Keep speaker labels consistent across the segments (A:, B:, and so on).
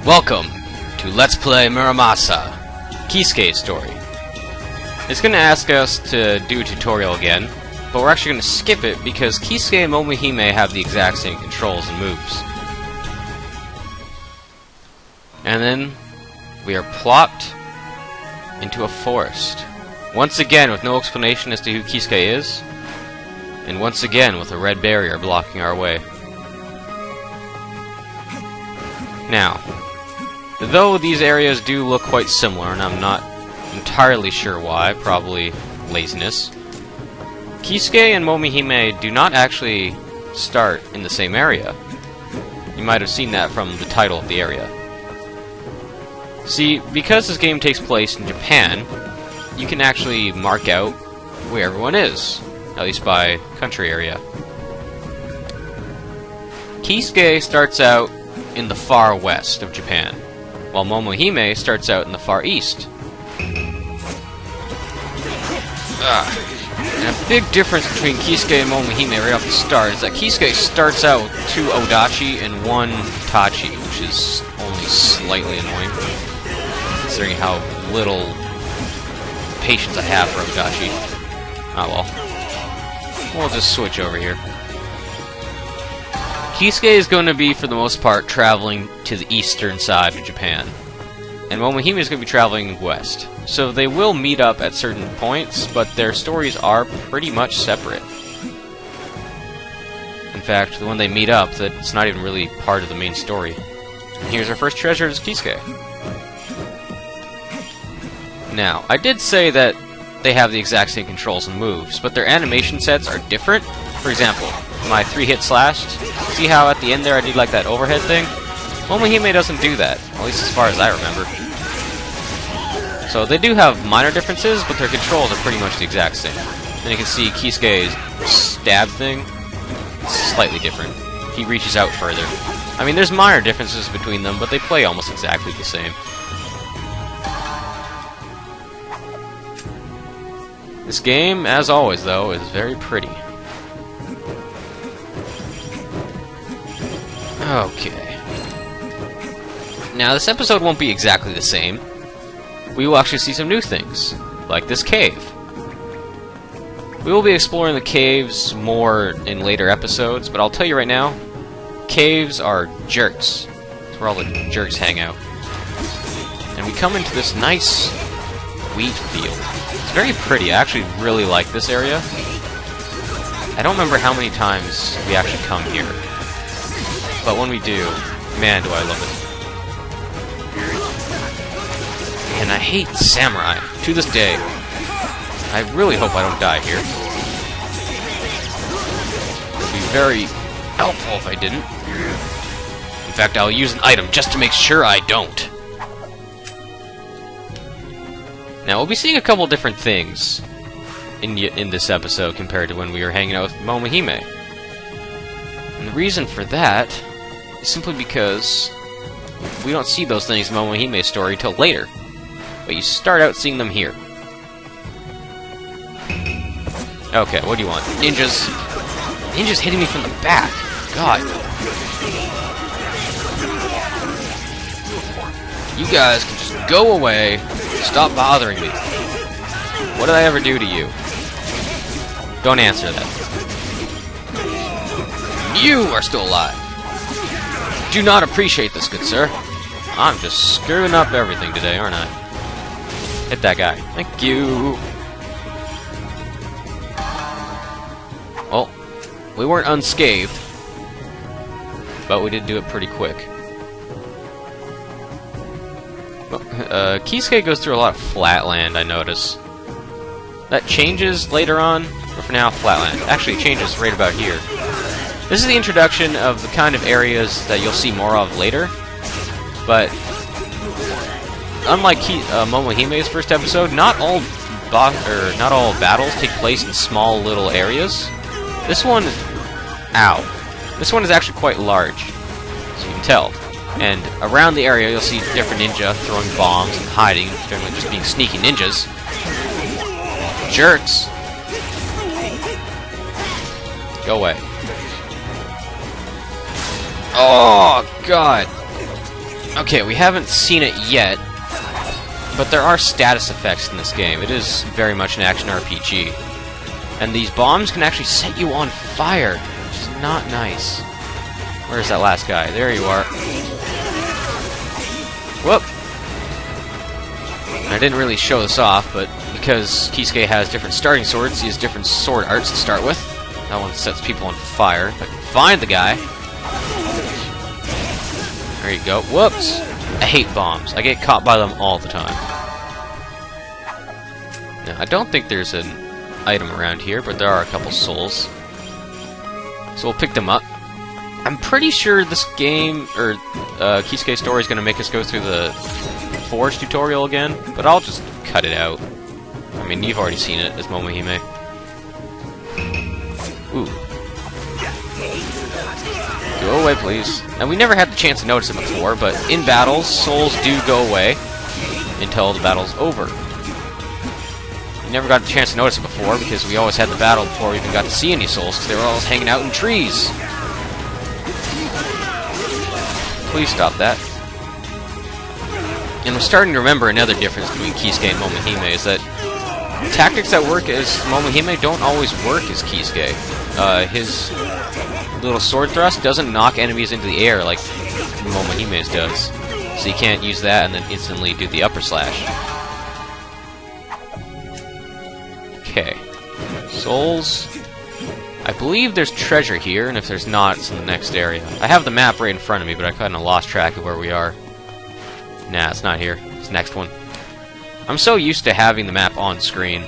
A: Welcome to Let's Play Muramasa, Kisuke story. It's going to ask us to do a tutorial again, but we're actually going to skip it because Kisuke and Momohime have the exact same controls and moves. And then we are plopped into a forest. Once again with no explanation as to who Kisuke is, and once again with a red barrier blocking our way. Now, though these areas do look quite similar, and I'm not entirely sure why, probably laziness, Kisuke and Momohime do not actually start in the same area. You might have seen that from the title of the area. See, because this game takes place in Japan, you can actually mark out where everyone is, at least by country area. Kisuke starts out in the far west of Japan, while Momohime starts out in the far east. And a big difference between Kisuke and Momohime right off the start is that Kisuke starts out with 2 Odachi and 1 Tachi, which is only slightly annoying, considering how little patience I have for Odachi. Ah well. We'll just switch over here. Kisuke is going to be, for the most part, traveling to the eastern side of Japan, and Momohime is going to be traveling west. So they will meet up at certain points, but their stories are pretty much separate. In fact, when they meet up, that's not even really part of the main story. And here's our first treasure, is Kisuke. Now, I did say that they have the exact same controls and moves, but their animation sets are different. For example, my 3-hit slashed, see how at the end there I did like that overhead thing? Momohime doesn't do that, at least as far as I remember. So they do have minor differences, but their controls are pretty much the exact same. And you can see Kisuke's stab thing is slightly different. He reaches out further. I mean, there's minor differences between them, but they play almost exactly the same. This game, as always though, is very pretty. Okay. Now, this episode won't be exactly the same. We will actually see some new things, like this cave. We will be exploring the caves more in later episodes, but I'll tell you right now, caves are jerks. It's where all the jerks hang out. And we come into this nice wheat field. It's very pretty. I actually really like this area. I don't remember how many times we actually come here, but when we do, man, do I love it. And I hate samurai to this day. I really hope I don't die here. It would be very helpful if I didn't. In fact, I'll use an item just to make sure I don't. Now, we'll be seeing a couple different things in this episode compared to when we were hanging out with Momohime. And the reason for that is simply because we don't see those things in Momohime's story till later. But you start out seeing them here. Okay, what do you want? Ninjas. Ninjas hitting me from the back. God. You guys can just go away. Stop bothering me. What did I ever do to you? Don't answer that. You are still alive. Do not appreciate this, good sir. I'm just screwing up everything today, aren't I? Hit that guy. Thank you. Well, we weren't unscathed, but we did do it pretty quick. Kisuke goes through a lot of flatland, I notice. That changes later on, but for now, flatland. Actually, it changes right about here. This is the introduction of the kind of areas that you'll see more of later, but unlike Momohime's first episode, not all battles take place in small little areas. This one is actually quite large, so you can tell. And around the area, you'll see different ninja throwing bombs and hiding, generally just being sneaky ninjas. Jerks! Go away. Oh, God! Okay, we haven't seen it yet, but there are status effects in this game. It is very much an action RPG. And these bombs can actually set you on fire, which is not nice. Where's that last guy? There you are. Whoop! I didn't really show this off, but because Kisuke has different starting swords, he has different sword arts to start with. That one sets people on fire. If I can find the guy. There you go. Whoops! I hate bombs. I get caught by them all the time. Now, I don't think there's an item around here, but there are a couple souls. So we'll pick them up. I'm pretty sure this game, or Kisuke's story, is going to make us go through the Forge tutorial again, but I'll just cut it out. I mean, you've already seen it as Momohime. Ooh. Go away, please. And we never had the chance to notice it before, but in battles, souls do go away until the battle's over. We never got the chance to notice it before because we always had the battle before we even got to see any souls because they were always hanging out in trees. Please stop that. And I'm starting to remember another difference between Kisuke and Momohime is that tactics that work as Momohime don't always work as Kisuke. His little sword thrust doesn't knock enemies into the air like Momohime's does. So you can't use that and then instantly do the upper slash. Okay. Souls. I believe there's treasure here, and if there's not, it's in the next area. I have the map right in front of me, but I kind of lost track of where we are. Nah, it's not here. It's the next one. I'm so used to having the map on screen.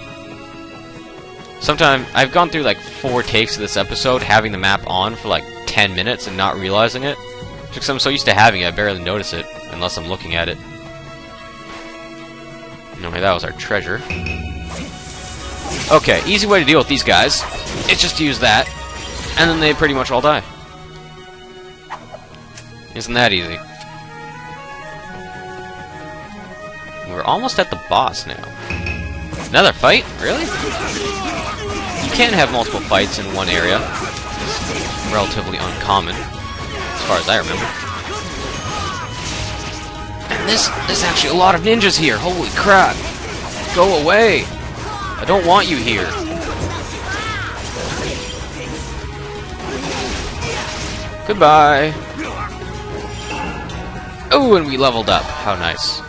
A: Sometimes I've gone through like 4 takes of this episode having the map on for like 10 minutes and not realizing it. Just because I'm so used to having it, I barely notice it unless I'm looking at it. Anyway, that was our treasure. Okay, easy way to deal with these guys. It's just to use that, and then they pretty much all die. Isn't that easy? We're almost at the boss now. Another fight? Really? You can't have multiple fights in one area. It's relatively uncommon, as far as I remember. And there's actually a lot of ninjas here. Holy crap! Go away! I don't want you here. Goodbye. Oh, and we leveled up. How nice.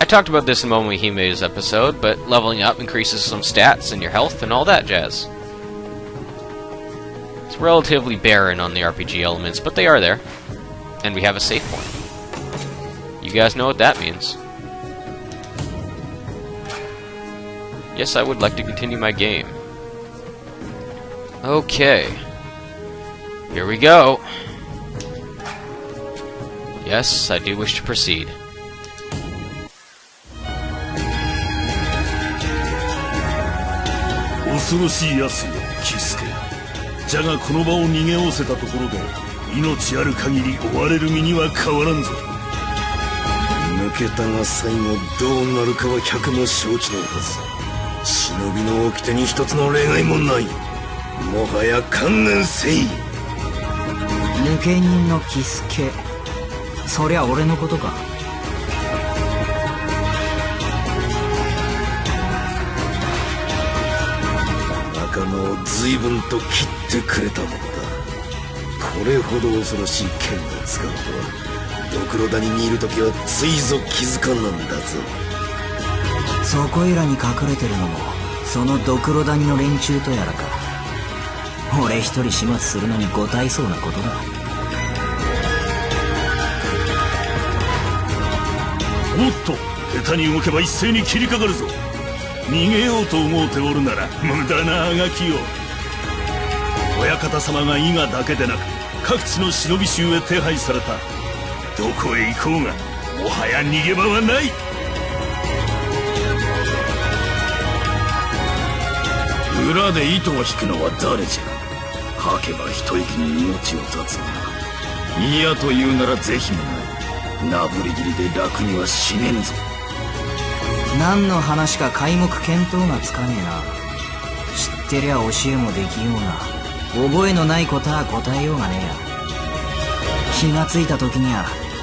A: I talked about this in Momohime's episode, but leveling up increases some stats and your health and all that jazz. It's relatively barren on the RPG elements, but they are there. And we have a save point. You guys know what that means. Yes, I would like to continue my game. Okay. Here we go. Yes, I do wish to proceed.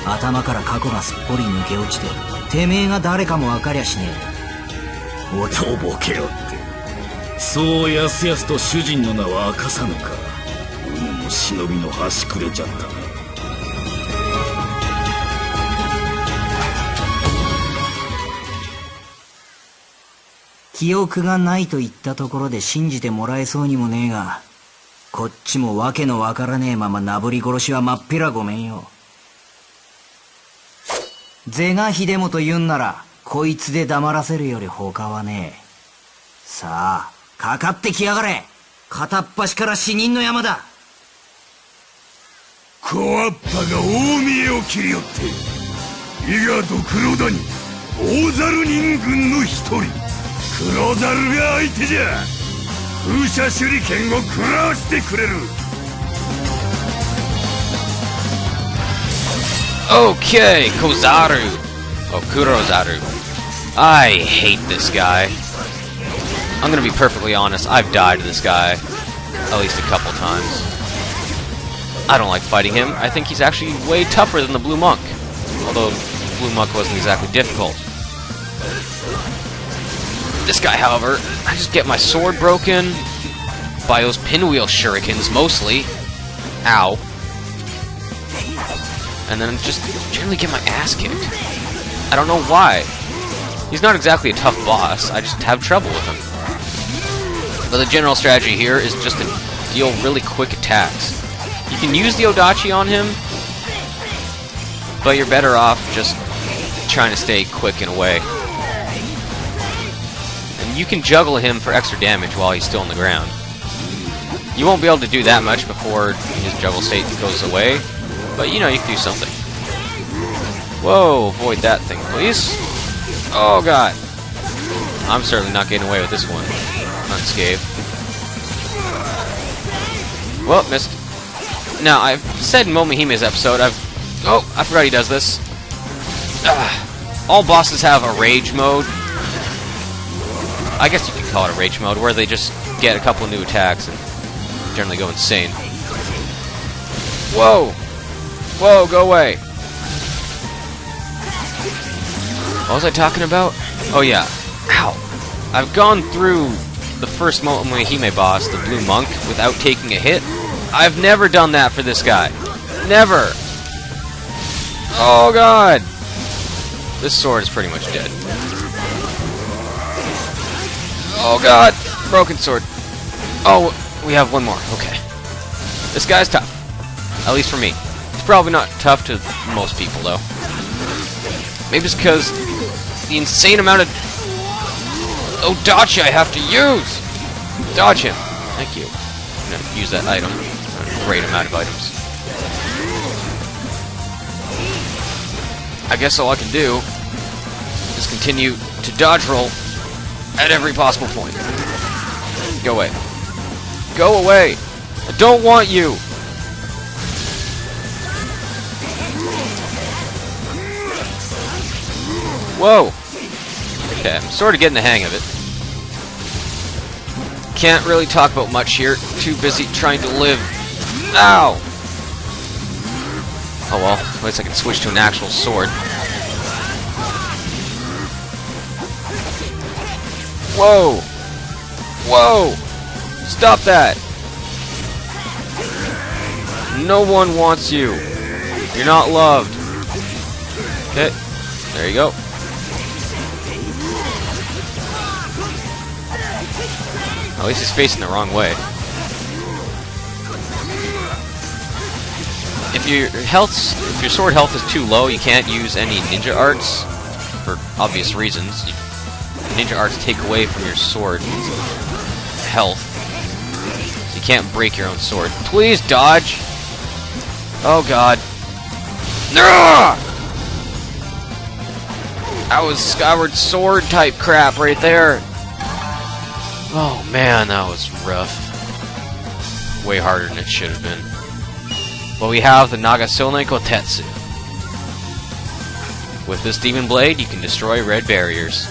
B: 頭から過去がすっぽり抜け落ちて、てめえが誰かも分かりゃしね
C: え。おとぼけろって。そうやすやすと主人の名は明かさぬか。もう忍びの端くれちゃったな。
B: 記憶がないと言ったところで信じてもらえそうにもねえが、こっちもわけのわからねえままなぶり殺しはまっぴらごめんよ。是が非でもと言うんなら、こいつで黙らせるより他はねえ。さあ、かかってきやがれ。片っ端から死人の山だ。
C: 小わっぱが大見栄を切り寄って、伊賀と黒谷、大猿人軍の一人。黒猿が相手じゃ。風車手裏剣を食らわしてくれる。
A: Okay, Kozaru. Oh, Kurozaru. I hate this guy. I'm gonna be perfectly honest, I've died to this guy at least a couple times. I don't like fighting him. I think he's actually way tougher than the Blue Monk. Although, Blue Monk wasn't exactly difficult. This guy, however, I just get my sword broken by those pinwheel shurikens, mostly. Ow. And then just generally get my ass kicked. I don't know why. He's not exactly a tough boss, I just have trouble with him. But the general strategy here is just to deal really quick attacks. You can use the Odachi on him, but you're better off just trying to stay quick and away. And you can juggle him for extra damage while he's still on the ground. You won't be able to do that much before his juggle state goes away, but you know, you can do something. Whoa, avoid that thing, please. Oh god. I'm certainly not getting away with this one unscathed. Well, missed. Now, I've said in Momohime's episode, oh, I forgot he does this. All bosses have a rage mode. I guess you could call it a rage mode, where they just get a couple of new attacks and generally go insane. Whoa! Whoa, go away! What was I talking about? Oh yeah. Ow! I've gone through the first Momohime boss, the Blue Monk, without taking a hit. I've never done that for this guy. Never! Oh god! This sword is pretty much dead. Oh god! Broken sword. Oh, we have one more. Okay. This guy's tough. At least for me. He's probably not tough to most people, though. Maybe it's because the insane amount of Odachi I have to use! Dodge him. Thank you. I'm gonna use that item. A great amount of items. I guess all I can do is continue to dodge roll at every possible point. Go away. Go away! I don't want you! Whoa! Okay, I'm sort of getting the hang of it. Can't really talk about much here. Too busy trying to live. Ow! Oh well, at least I can switch to an actual sword. Whoa! Whoa! Stop that! No one wants you. You're not loved. Okay, there you go. At least he's facing the wrong way. If your sword health is too low, you can't use any ninja arts for obvious reasons. Ninja arts take away from your sword health. So you can't break your own sword. Please dodge! Oh god. That was Skyward Sword type crap right there. Oh man, that was rough. Way harder than it should have been. But we have the Nagasone Kotetsu. With this Demon Blade, you can destroy red barriers.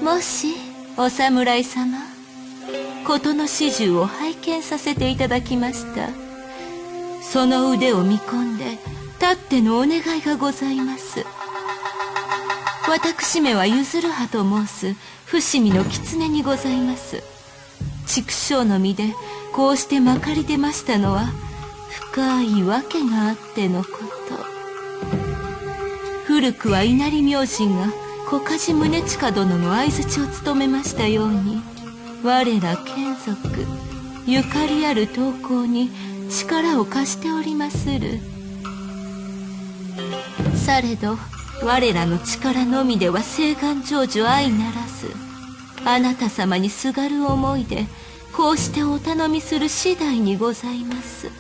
D: Moshi, o samurai-sama. 事の始終を拝見させていただきました。その腕を見込んでたってのお願いがございます。私めは譲る葉と申す伏見の狐にございます。畜生の身でこうしてまかり出ましたのは深い訳があってのこと。古くは稲荷明神が小梶宗近殿の相槌を務めましたように、我ら眷属ゆかりある刀工に力を貸しておりまする。されど我らの力のみでは青願成就相ならず、あなた様にすがる思いでこうしてお頼みする次第にございます。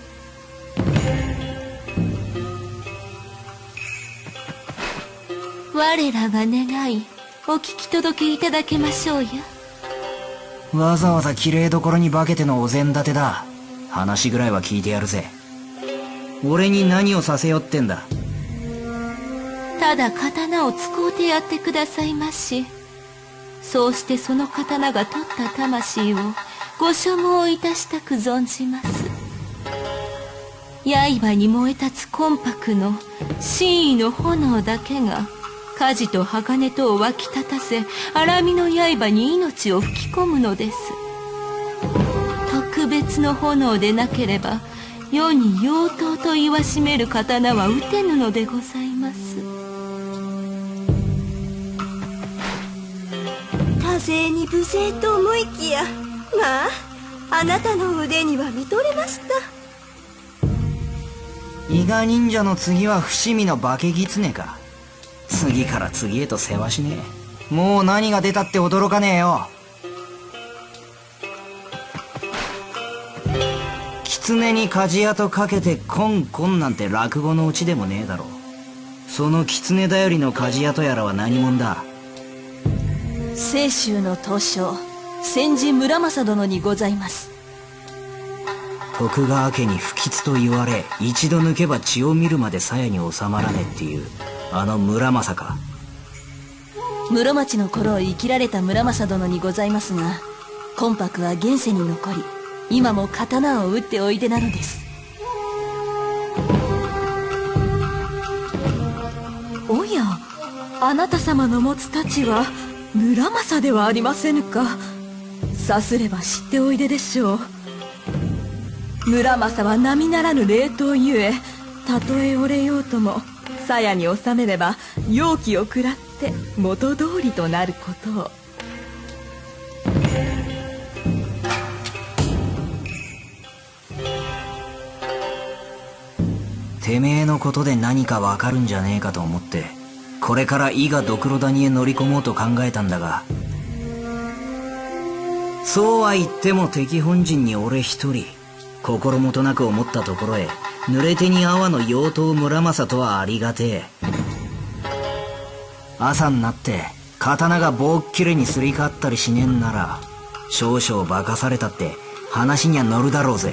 D: 我らが願いお聞き届けいただけましょうや。
B: わざわざ綺麗どころに化けてのお膳立てだ。話ぐらいは聞いてやるぜ。俺に何をさせよってんだ。
D: ただ刀を使うてやってくださいまし。そうしてその刀が取った魂をご所望いたしたく存じます。刃に燃え立つ魂魄の真意の炎だけが火事と鋼とを湧き立たせ、荒みの刃に命を吹き込むのです。特別の炎でなければ世に妖刀と言わしめる刀は打てぬのでございます。
E: 多勢に無勢と思いきや、まああなたの腕には見とれました。
B: 伊賀忍者の次は伏見の化け狐か。次から次へと世話しねえ。もう何が出たって驚かねえよ。狐に鍛冶屋とかけてコンコンなんて落語のうちでもねえだろう。その狐頼りの鍛冶屋とやらは何者だ。
E: 清州の刀匠千治村正殿にございます。
B: 徳川家に不吉と言われ、一度抜けば血を見るまで鞘に収まらねえっていうあの村正か。
E: 室町の頃を生きられた村正殿にございますが、魂魄は現世に残り、今も刀を打っておいでなのです。
D: おや、あなた様の持つ太刀は村正ではありませぬか。さすれば知っておいででしょう。村正は並ならぬ霊刀ゆえ、たとえ折れようとも鞘に収めれば妖気を食らって元通りとなることを。
B: てめえのことで何かわかるんじゃねえかと思ってこれから伊賀ドクロ谷へ乗り込もうと考えたんだが、そうは言っても敵本陣に俺一人心もとなく思ったところへ濡れ手に粟の妖刀村正とはありがてえ。朝になって刀が棒っきれにすり替わったりしねえんなら少々化かされたって話には乗るだろうぜ。